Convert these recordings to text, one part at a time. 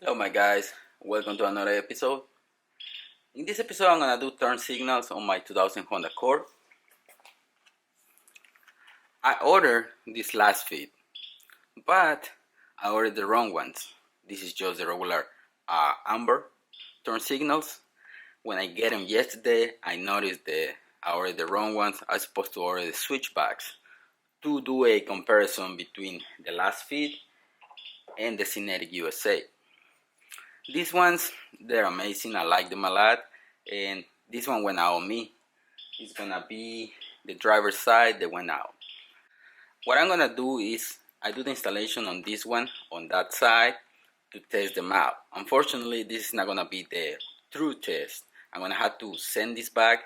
Hello my guys, welcome to another episode. In this episode I'm gonna do turn signals on my 2000 Honda Accord. I ordered this Lasfit, but I ordered the wrong ones. This is just the regular amber turn signals. When I get them yesterday, I noticed that I ordered the wrong ones. I was supposed to order the switchbacks to do a comparison between the Lasfit and the Syneticusa. These ones, they're amazing. I like them a lot. And this one went out on me. It's gonna be the driver's side that went out. What I'm gonna do is I do the installation on this one, on that side, to test them out. Unfortunately, this is not gonna be the true test. I'm gonna have to send this back.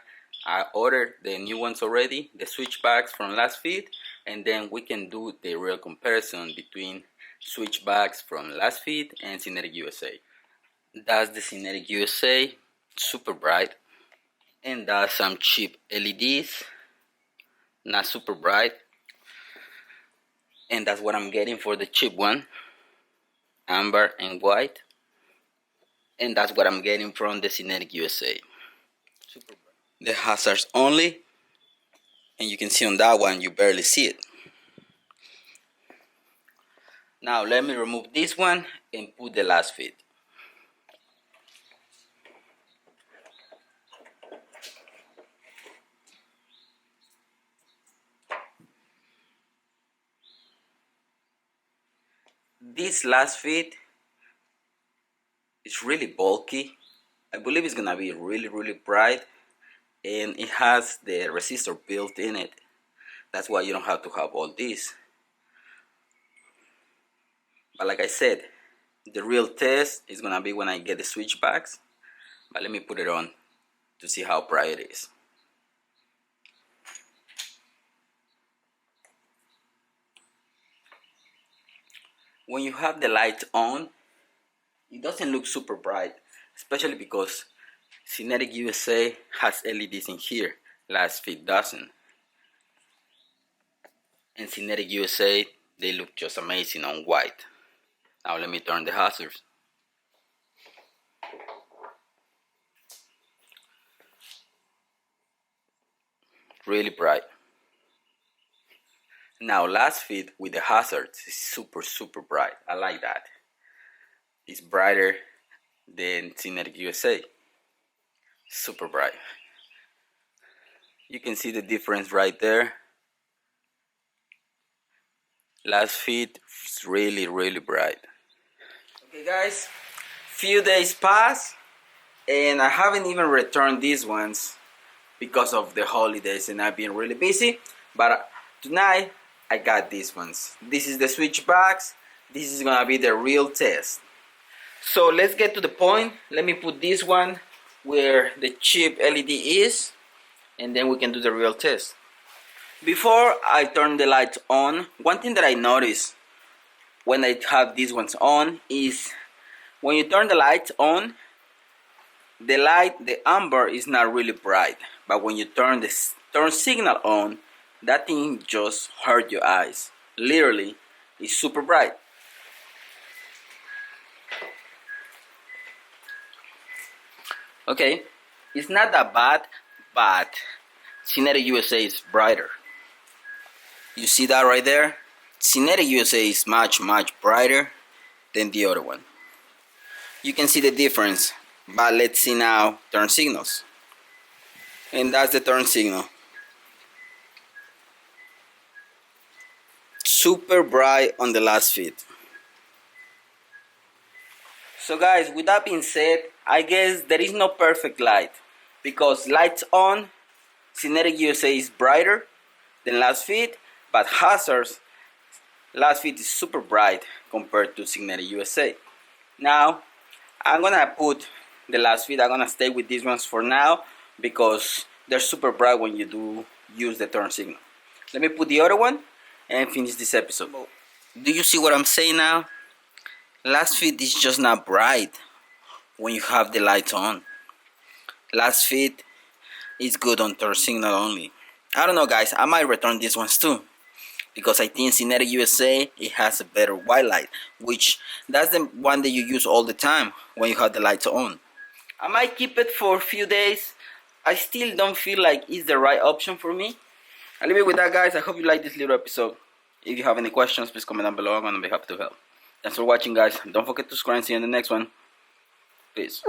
I ordered the new ones already, the switchbacks from Lasfit, and then we can do the real comparison between switchbacks from Lasfit and Syneticusa. That's the Syneticusa, super bright, and that's some cheap LEDs, not super bright, and that's what I'm getting for the cheap one, amber and white, and that's what I'm getting from the Syneticusa. Super bright. The hazards only, and you can see on that one you barely see it. Now let me remove this one and put the Lasfit. This Lasfit is really bulky. I believe it's gonna be really bright, and it has the resistor built in it. That's why you don't have to have all this. But like I said, the real test is gonna be when I get the switchbacks. But let me put it on to see how bright it is. When you have the light on, it doesn't look super bright, especially because Syneticusa has LEDs in here, Lasfit doesn't. And Syneticusa, they look just amazing on white. Now let me turn the hazards. Really bright. Now Lasfit with the hazards is super bright. I like that. It's brighter than Syneticusa. Super bright. You can see the difference right there. Lasfit is really bright. Okay guys, few days pass and I haven't even returned these ones because of the holidays and I've been really busy, but tonight I got these ones. This is the switchbacks. This is gonna be the real test. So let's get to the point. Let me put this one where the cheap LED is, and then we can do the real test. Before I turn the lights on, one thing that I notice when I have these ones on is when you turn the lights on, the amber is not really bright, but when you turn the turn signal on, that thing just hurt your eyes. Literally, it's super bright. Okay, it's not that bad, but Syneticusa is brighter. You see that right there? Syneticusa is much brighter than the other one. You can see the difference, but let's see now turn signals. And that's the turn signal. Super bright on the Lasfit. So guys, with that being said, I guess there is no perfect light, because lights on, Syneticusa is brighter than Lasfit, but hazards, Lasfit is super bright compared to Syneticusa. Now, I'm gonna put the Lasfit, I'm gonna stay with these ones for now because they're super bright when you do use the turn signal. Let me put the other one and finish this episode. Do you see what I'm saying now? Lasfit is just not bright when you have the lights on. Lasfit is good on turn signal only. I don't know guys, I might return these ones too, because I think Syneticusa it has a better white light, which that's the one that you use all the time when you have the lights on. I might keep it for a few days. I still don't feel like it's the right option for me. I'll leave it with that, guys. I hope you like this little episode. If you have any questions, please comment down below. I'm gonna be happy to help. Thanks for watching, guys. Don't forget to subscribe and see you in the next one. Peace.